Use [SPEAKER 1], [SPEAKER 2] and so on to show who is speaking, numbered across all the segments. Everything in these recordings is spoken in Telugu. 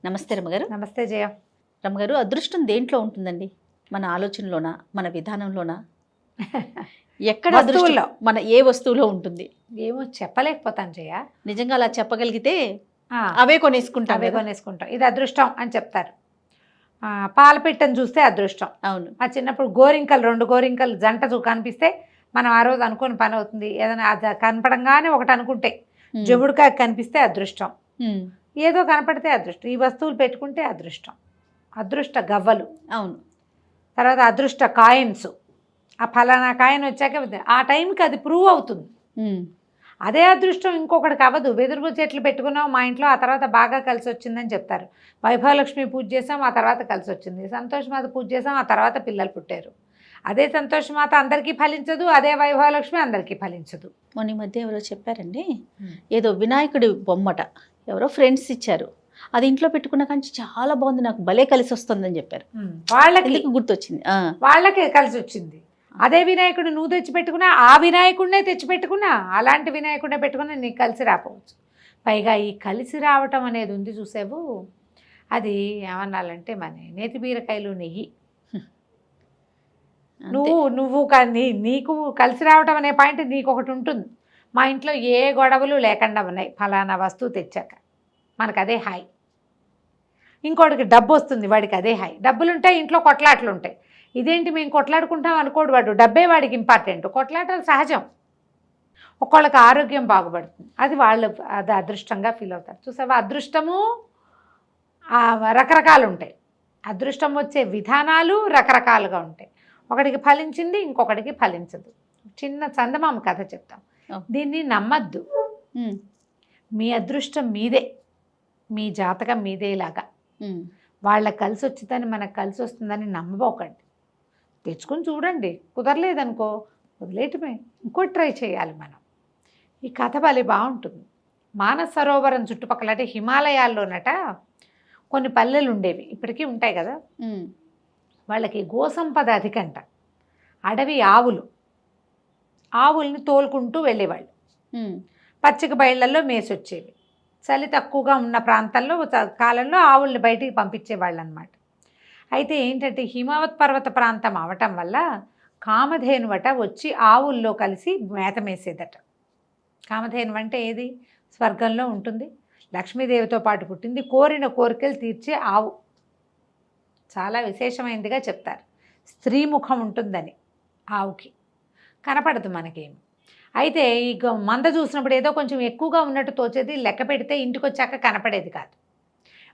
[SPEAKER 1] నమస్తే రమ్మగారు.
[SPEAKER 2] నమస్తే జయ.
[SPEAKER 1] రమ్మగారు, అదృష్టం దేంట్లో ఉంటుందండి? మన ఆలోచనలోనా, మన విధానంలోనా, ఎక్కడ
[SPEAKER 2] వస్తువుల్లో.
[SPEAKER 1] మన ఏ వస్తువులో ఉంటుంది?
[SPEAKER 2] ఏమో చెప్పలేకపోతాను జయ.
[SPEAKER 1] నిజంగా అలా చెప్పగలిగితే అవే కొనేసుకుంటాం.
[SPEAKER 2] అవే కొనేసుకుంటాం. ఇది అదృష్టం అని చెప్తారు. పాల పిట్టను చూస్తే అదృష్టం.
[SPEAKER 1] అవును.
[SPEAKER 2] ఆ చిన్నప్పుడు గోరింకలు, 2 గోరింకలు జంట కనిపిస్తే మనం ఆ రోజు అనుకుని పని అవుతుంది. ఏదైనా అది కనపడంగానే ఒకటి అనుకుంటే, జముడికాయ కనిపిస్తే అదృష్టం. ఏదో కనపడితే అదృష్టం. ఈ వస్తువులు పెట్టుకుంటే అదృష్టం. అదృష్ట గవ్వలు.
[SPEAKER 1] అవును.
[SPEAKER 2] తర్వాత అదృష్ట కాయిన్స్. ఆ ఫలానా కాయిన్ వచ్చాక ఆ టైంకి అది ప్రూవ్ అవుతుంది. అదే అదృష్టం ఇంకొకటికి అవ్వదు. వెదురు చెట్లు పెట్టుకున్నాం మా ఇంట్లో, ఆ తర్వాత బాగా కలిసి వచ్చిందని చెప్తారు. వైభవలక్ష్మి పూజ చేసాం, ఆ తర్వాత కలిసి వచ్చింది. సంతోషమాత పూజ చేసాం, ఆ తర్వాత పిల్లలు పుట్టారు. అదే సంతోషమాత అందరికీ ఫలించదు, అదే వైభవలక్ష్మి అందరికీ ఫలించదు.
[SPEAKER 1] మొన్న ఈ మధ్య ఎవరో చెప్పారండి, ఏదో వినాయకుడి బొమ్మట ఎవరో ఫ్రెండ్స్ ఇచ్చారు, అది ఇంట్లో పెట్టుకున్న కానీ చాలా బాగుంది, నాకు భలే కలిసి వస్తుందని చెప్పారు.
[SPEAKER 2] వాళ్ళకి
[SPEAKER 1] గుర్తొచ్చింది.
[SPEAKER 2] వాళ్ళకే కలిసి వచ్చింది. అదే వినాయకుడు నువ్వు తెచ్చిపెట్టుకున్నా, ఆ వినాయకుడినే తెచ్చిపెట్టుకున్నా, అలాంటి వినాయకుడినే పెట్టుకున్నా నీకు కలిసి రాకపోవచ్చు. పైగా ఈ కలిసి రావటం అనేది ఉంది చూసావు, అది ఏమన్నాలంటే మన నేతి బీరకాయలు నెయ్యి. నువ్వు కానీ నీకు కలిసి రావటం అనే పాయింట్ నీకు ఒకటి ఉంటుంది. మా ఇంట్లో ఏ గొడవలు లేకుండా ఉన్నాయి ఫలానా వస్తువు తెచ్చాక, మనకు అదే హాయ్. ఇంకోటికి డబ్బు వస్తుంది, వాడికి అదే హాయ్. డబ్బులుంటాయి, ఇంట్లో కొట్లాట్లు ఉంటాయి. ఇదేంటి మేము కొట్లాడుకుంటాం అనుకోడు వాడు, డబ్బే వాడికి ఇంపార్టెంట్. కొట్లాటలు సహజం. ఒక్కొక్కళ్ళకి ఆరోగ్యం బాగుపడుతుంది, అది వాళ్ళు అది అదృష్టంగా ఫీల్ అవుతారు. చూసావా, అదృష్టము రకరకాలు ఉంటాయి. అదృష్టం వచ్చే విధానాలు రకరకాలుగా ఉంటాయి. ఒకటికి ఫలించింది, ఇంకొకటికి ఫలించదు. చిన్న చందమామ కథ చెప్తాం, దీన్ని నమ్మద్దు. మీ అదృష్టం మీదే, మీ జాతకం మీదేలాగా. వాళ్ళకి కలిసి వచ్చిందని మనకు కలిసి వస్తుందని నమ్మబోకండి. తెచ్చుకొని చూడండి, కుదరలేదనుకో వదిలేయటమే, ఇంకోటి ట్రై చేయాలి మనం. ఈ కథ భలే బాగుంటుంది. మానస సరోవరం చుట్టుపక్కల అంటే హిమాలయాల్లోనట కొన్ని పల్లెలు ఉండేవి, ఇప్పటికీ ఉంటాయి కదా. వాళ్ళకి గోసంపద అధికంట. అడవి ఆవుల్ని తోలుకుంటూ వెళ్ళేవాళ్ళు. పచ్చిక బయళ్ళల్లో మేసొచ్చేవి. చలి తక్కువగా ఉన్న ప్రాంతాల్లో కాలంలో ఆవుల్ని బయటికి పంపించేవాళ్ళు అనమాట. అయితే ఏంటంటే హిమవత్ పర్వత ప్రాంతం అవటం వల్ల కామధేనువట వచ్చి ఆవుల్లో కలిసి మేత మేసేదట. కామధేను అంటే ఏది? స్వర్గంలో ఉంటుంది, లక్ష్మీదేవితో పాటు పుట్టింది, కోరిన కోరికలు తీర్చే ఆవు. చాలా విశేషమైనదిగా చెప్తారు. స్త్రీ ముఖం ఉంటుందని ఆవుకి, కనపడదు మనకేమి. అయితే ఈ మంద చూసినప్పుడు ఏదో కొంచెం ఎక్కువగా ఉన్నట్టు తోచేది, లెక్క పెడితే ఇంటికి వచ్చాక కనపడేది కాదు.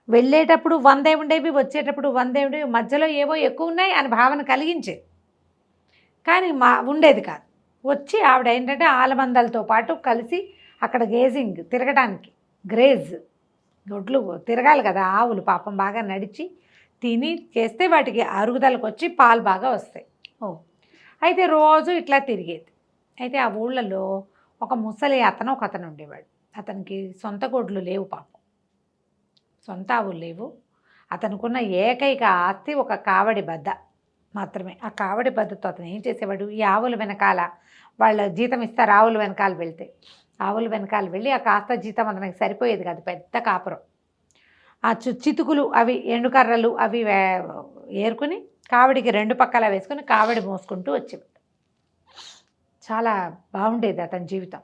[SPEAKER 2] వెళ్ళేటప్పుడు 100 ఉండేవి, వచ్చేటప్పుడు 100 ఉండేవి, మధ్యలో ఏవో ఎక్కువ ఉన్నాయి అని భావన కలిగించేది, కానీ ఉండేది కాదు. వచ్చి ఆవిడ ఏంటంటే ఆలమందలతో పాటు కలిసి అక్కడ గేజింగ్ తిరగడానికి, గ్రేజ్ గొడ్లు తిరగాలి కదా ఆవులు, పాపం బాగా నడిచి తిని చేస్తే వాటికి అరుగుదలకు వచ్చి పాలు బాగా వస్తాయి. అయితే రోజు ఇట్లా తిరిగేది. అయితే ఆ ఊళ్ళలో ఒక ముసలి ఒకతను ఉండేవాడు. అతనికి సొంత గొడ్లు లేవు, పాపం సొంత ఆవులు లేవు. అతనుకున్న ఏకైక ఆస్తి ఒక కావడి బద్ద మాత్రమే. ఆ కావడి బద్దతో అతను ఏం చేసేవాడు, ఈ ఆవుల వెనకాల వాళ్ళ జీతం ఇస్తారు, ఆవుల వెనకాల వెళ్తే ఆవుల వెనకాల వెళ్ళి ఆ కాస్త జీతం అతనికి సరిపోయేది కాదు, పెద్ద కాపురం. ఆ చితుకులు అవి ఎండుకర్రలు అవి ఏరుకుని కావడికి 2 పక్కల వేసుకుని కావడి మోసుకుంటూ వచ్చేవాడు. చాలా బాగుండేది అతని జీవితం,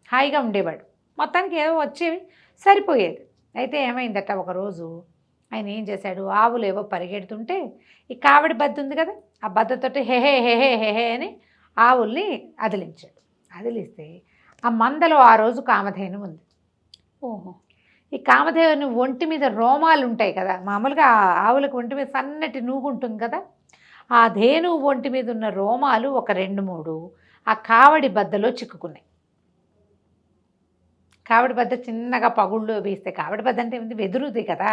[SPEAKER 2] హాయిగా ఉండేవాడు. మొత్తానికి ఏదో వచ్చేవి, సరిపోయేది. అయితే ఏమైందట, ఒకరోజు ఆయన ఏం చేశాడు, ఆవులు ఏవో పరిగెడుతుంటే ఈ కావడి బద్ద ఉంది కదా, ఆ బద్దతోటి హెహే హెహే హెహే అని ఆవుల్ని అదిలించాడు. అదిలిస్తే ఆ మందలో ఆ రోజు కామధేను ఉంది. ఈ కామధేను ఒంటి మీద రోమాలు ఉంటాయి కదా, మామూలుగా ఆవులకు ఒంటి మీద సన్నటి నూగు ఉంటుంది కదా, ఆ ధేను ఒంటి మీద ఉన్న రోమాలు ఒక 2-3 ఆ కావడి బద్దలో చిక్కుకున్నాయి. కావడి బద్ద చిన్నగా పగుళ్ళు వేస్తే, కావడి బద్ద అంటే ఏమిటి, వెదురుది కదా,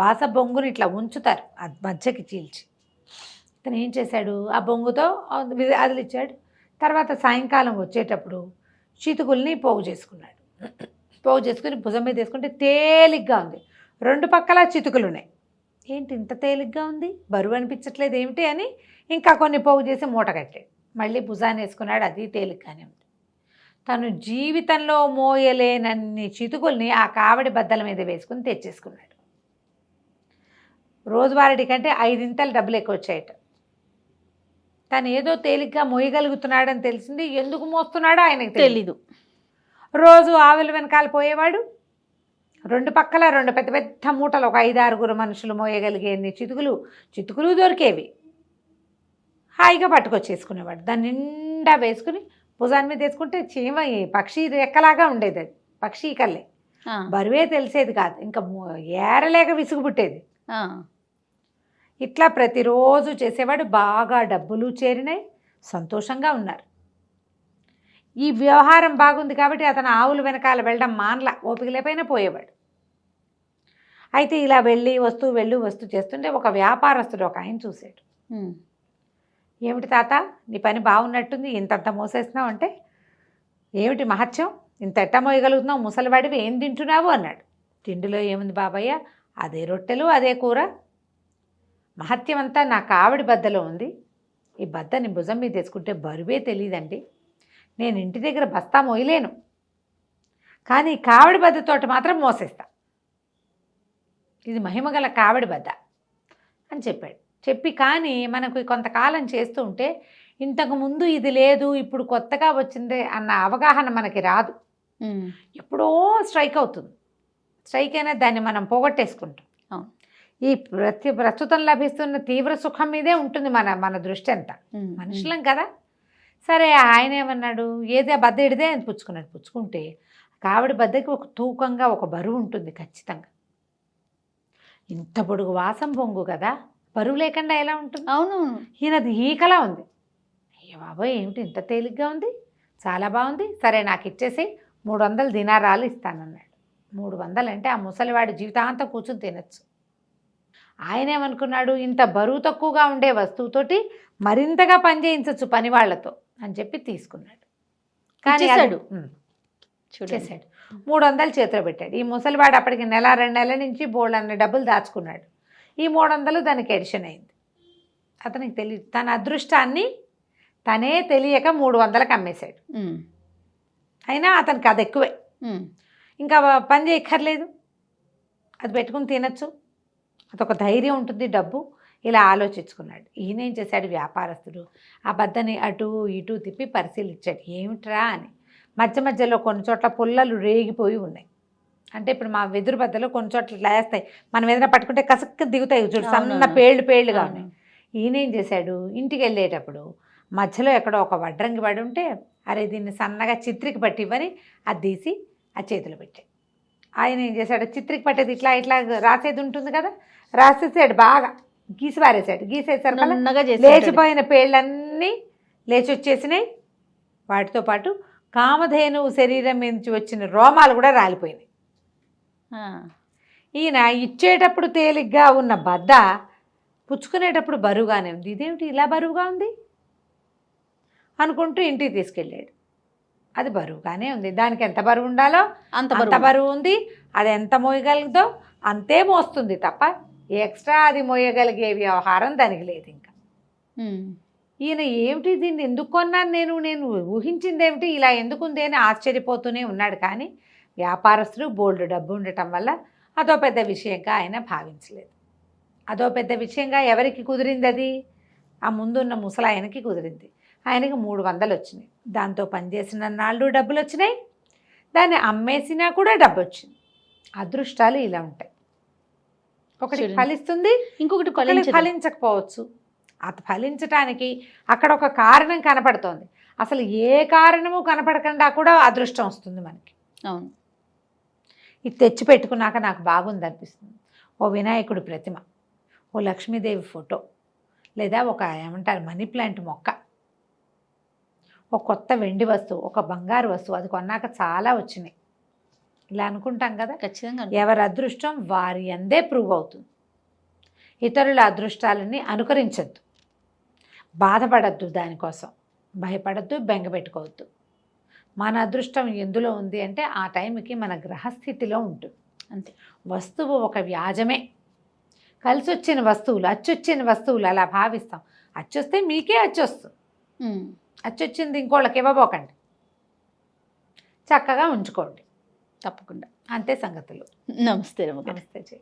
[SPEAKER 2] వాస బొంగుని ఇట్లా ఉంచుతారు ఆ మధ్యకి చీల్చి. ఇతను ఏం చేశాడు, ఆ బొంగుతో అదిలిచ్చాడు. తర్వాత సాయంకాలం వచ్చేటప్పుడు చితుకుల్ని పోగు చేసుకున్నాడు. పోగు చేసుకుని భుజం మీద వేసుకుంటే తేలిగ్గా ఉంది, 2 పక్కల చితుకులు ఉన్నాయి. ఏంటి ఇంత తేలిగ్గా ఉంది, బరువు అనిపించట్లేదు ఏమిటి అని ఇంకా కొన్ని పోగు చేసి మూట కట్టాడు. మళ్ళీ భుజాన్ని వేసుకున్నాడు, అది తేలిగ్గానే ఉంది. తను జీవితంలో మోయలేనన్ని చితుకుల్ని ఆ కావడి బద్దల మీద వేసుకుని తెచ్చేసుకున్నాడు. రోజువారీ కంటే 5 డబ్బులు ఎక్కువ వచ్చాయట. తను ఏదో తేలిగ్గా మోయగలుగుతున్నాడని తెలిసింది. ఎందుకు మోస్తున్నాడో ఆయనకు
[SPEAKER 1] తెలీదు.
[SPEAKER 2] రోజు ఆవుల వెనకాల పోయేవాడు. 2 పక్కల 2 పెద్ద పెద్ద మూటలు, ఒక 5-6 మనుషులు మోయగలిగేన్ని చితుకులు దొరికేవి. హాయిగా పట్టుకొచ్చేసుకునేవాడు. దాన్ని నిండా వేసుకుని భుజాన్ని మీద వేసుకుంటే చీమ పక్షి రెక్కలాగా ఉండేది. అది పక్షి కల్లే, బరువే తెలిసేది కాదు. ఇంకా ఏరలేక విసుగు పుట్టేది. ఇట్లా ప్రతిరోజు చేసేవాడు. బాగా డబ్బులు చేరినాయి, సంతోషంగా ఉన్నారు. ఈ వ్యవహారం బాగుంది కాబట్టి అతను ఆవుల వెనకాల వెళ్ళడం మానల, ఓపిక లేపైనా పోయేవాడు. అయితే ఇలా వెళ్ళి వస్తూ చేస్తుంటే ఒక వ్యాపారస్తుడు ఒక ఆయన చూశాడు. ఏమిటి తాత, నీ పని బాగున్నట్టుంది, ఇంతంత మోసేస్తున్నావు అంటే, ఏమిటి మహత్యం, ఇంత ఎట్ట మోయగలుగుతున్నావు, ముసలివాడివి, ఏం తింటున్నావు అన్నాడు. తిండిలో ఏముంది బాబయ్య, అదే రొట్టెలు అదే కూర. మహత్యం అంతా నా కావిడి బద్దలో ఉంది. ఈ బద్దని భుజం మీద తెచ్చుకుంటే బరువే తెలియదండి. నేను ఇంటి దగ్గర బస్తా మోయలేను, కానీ కావిడి బద్దతోటి మాత్రం మోసేస్తా. ఇది మహిమగల కావిడి బద్ద అని చెప్పాడు. చెప్పి కానీ మనకు కొంతకాలం చేస్తూ ఉంటే ఇంతకుముందు ఇది లేదు, ఇప్పుడు కొత్తగా వచ్చింది అన్న అవగాహన మనకి రాదు. ఎప్పుడో స్ట్రైక్ అవుతుంది. స్ట్రైక్ అయినా దాన్ని మనం పోగొట్టేసుకుంటాం. ఈ ప్రస్తుతం లభిస్తున్న తీవ్ర సుఖం మీదే ఉంటుంది మన దృష్టి అంతా. మనుషులం కదా. సరే, ఆయన ఏమన్నాడు, ఏదే బద్ద ఇడిదే అని పుచ్చుకున్నాడు. పుచ్చుకుంటే కావిడి బద్దకి ఒక తూకంగా ఒక బరువు ఉంటుంది ఖచ్చితంగా. ఇంత పొడుగు వాసం పొంగు కదా, బరువు లేకుండా ఎలా ఉంటుంది? అవును, ఈయనది ఈకలా ఉంది. అయ్యో బాబోయ్, ఏమిటి ఇంత తేలిగ్గా ఉంది, చాలా బాగుంది, సరే నాకు ఇచ్చేసి 300 దినారాలు ఇస్తానన్నాడు. 300 అంటే ఆ ముసలివాడి జీవితాంతం కూర్చుని తినచ్చు. ఆయన ఏమనుకున్నాడు, ఇంత బరువు తక్కువగా ఉండే వస్తువుతోటి మరింతగా పనిచేయించవచ్చు పని వాళ్లతో అని చెప్పి తీసుకున్నాడు. కానీ చేశాడు. 300 చేతిలో పెట్టాడు. ఈ ముసలివాడు అప్పటికి 1-2 నెలల నుంచి బోళ్ళన్ని డబ్బులు దాచుకున్నాడు. ఈ 300 దానికి ఎడిషన్ అయింది. అతనికి తెలియదు. తన అదృష్టాన్ని తనే తెలియక 300కి అమ్మేశాడు. అయినా అతనికి అది ఎక్కువే. ఇంకా పని చేయక్కర్లేదు, అది పెట్టుకుని తినచ్చు, అదొక ధైర్యం ఉంటుంది, డబ్బు. ఇలా ఆలోచించుకున్నాడు. ఈయన ఏం చేశాడు, వ్యాపారస్తుడు ఆ బద్దని అటు ఇటు తిప్పి పరిశీలించాడు. ఏమిట్రా అని. మధ్యలో కొన్ని చోట్ల పుల్లలు రేగిపోయి ఉన్నాయి. అంటే ఇప్పుడు మా వెదురు బద్దలో కొన్ని చోట్ల ఇట్లా వేస్తాయి, మనం ఏదైనా పట్టుకుంటే కసక్కి దిగుతాయి చూడు, సన్న పేళ్ళుగా ఉన్నాయి. ఈయన ఏం చేశాడు, ఇంటికి వెళ్ళేటప్పుడు మధ్యలో ఎక్కడో ఒక వడ్రంగి పడి ఉంటే, అరే దీన్ని సన్నగా చిత్రికి పట్టి ఇవ్వని అది తీసి ఆ చేతిలో పెట్టాడు. ఆయన ఏం చేశాడు, చిత్రికి పట్టేది ఇట్లా రాసేది ఉంటుంది కదా, రాసేసాడు, బాగా గీసి పారేసాడు. గీసేసారు కదా, లేచిపోయిన పేళ్ళన్నీ లేచి వచ్చేసినాయి. వాటితో పాటు కామధేనువు శరీరం నుంచి వచ్చిన రోమాలు కూడా రాలిపోయినాయి. ఈయన ఇచ్చేటప్పుడు తేలిగ్గా ఉన్న బద్ద పుచ్చుకునేటప్పుడు బరువుగానే ఉంది. ఇదేమిటి ఇలా బరువుగా ఉంది అనుకుంటూ ఇంటికి తీసుకెళ్ళాడు. అది బరువుగానే ఉంది. దానికి ఎంత బరువు ఉండాలో అంత బరువు ఉంది. అది ఎంత మోయగలుగుతో అంతే మోస్తుంది తప్ప ఎక్స్ట్రా అది మోయగలిగే వ్యవహారం దానికి లేదు. ఇంకా ఈయన ఏమిటి, దీన్ని ఎందుకు కొన్నాను నేను ఊహించింది ఏమిటి, ఇలా ఎందుకుంది అని ఆశ్చర్యపోతూనే ఉన్నాడు. కానీ వ్యాపారస్తులు బోల్డ్ డబ్బు ఉండటం వల్ల అదో పెద్ద విషయంగా ఆయన భావించలేదు. అదో పెద్ద విషయంగా ఎవరికి కుదిరింది, అది ఆ ముందున్న ముసలాయనకి కుదిరింది. ఆయనకి 300 వచ్చినాయి. దాంతో పనిచేసిన నాళ్ళు డబ్బులు వచ్చినాయి, దాన్ని అమ్మేసినా కూడా డబ్బు వచ్చింది. అదృష్టాలు ఇలా ఉంటాయి. ఒకటి ఫలిస్తుంది, ఇంకొకటి ఫలించకపోవచ్చు. అది ఫలించటానికి అక్కడ ఒక కారణం కనపడుతోంది. అసలు ఏ కారణము కనపడకుండా కూడా అదృష్టం వస్తుంది మనకి. అవును, ఇది తెచ్చి పెట్టుకున్నాక నాకు బాగుంది అనిపిస్తుంది. ఓ వినాయకుడి ప్రతిమ, ఓ లక్ష్మీదేవి ఫోటో, లేదా ఒక ఏమంటారు మనీ ప్లాంట్ మొక్క, ఒక కొత్త వెండి వస్తువు, ఒక బంగారు వస్తువు, అది కొన్నాక చాలా వచ్చినాయి. ఇలా అనుకుంటాం కదా. ఖచ్చితంగా ఎవరి అదృష్టం వారి అందే ప్రూవ్ అవుతుంది. ఇతరుల అదృష్టాలని అనుకరించద్దు, బాధపడద్దు, దానికోసం భయపడద్దు, బెంగపెట్టుకోవద్దు. మన అదృష్టం ఎందులో ఉంది అంటే ఆ టైంకి మన గ్రహస్థితిలో ఉంటుంది అంతే. వస్తువు ఒక వ్యాజమే. కలిసి వచ్చిన వస్తువులు, అచ్చొచ్చిన వస్తువులు అలా భావిస్తాం. అచ్చొస్తే మీకే అచ్చొస్తుంది, అచ్చొచ్చింది ఇంకోళ్ళకి ఇవ్వబోకండి, చక్కగా ఉంచుకోండి తప్పకుండా. అంతే సంగతులు.
[SPEAKER 1] నమస్తే.
[SPEAKER 2] నమస్తే.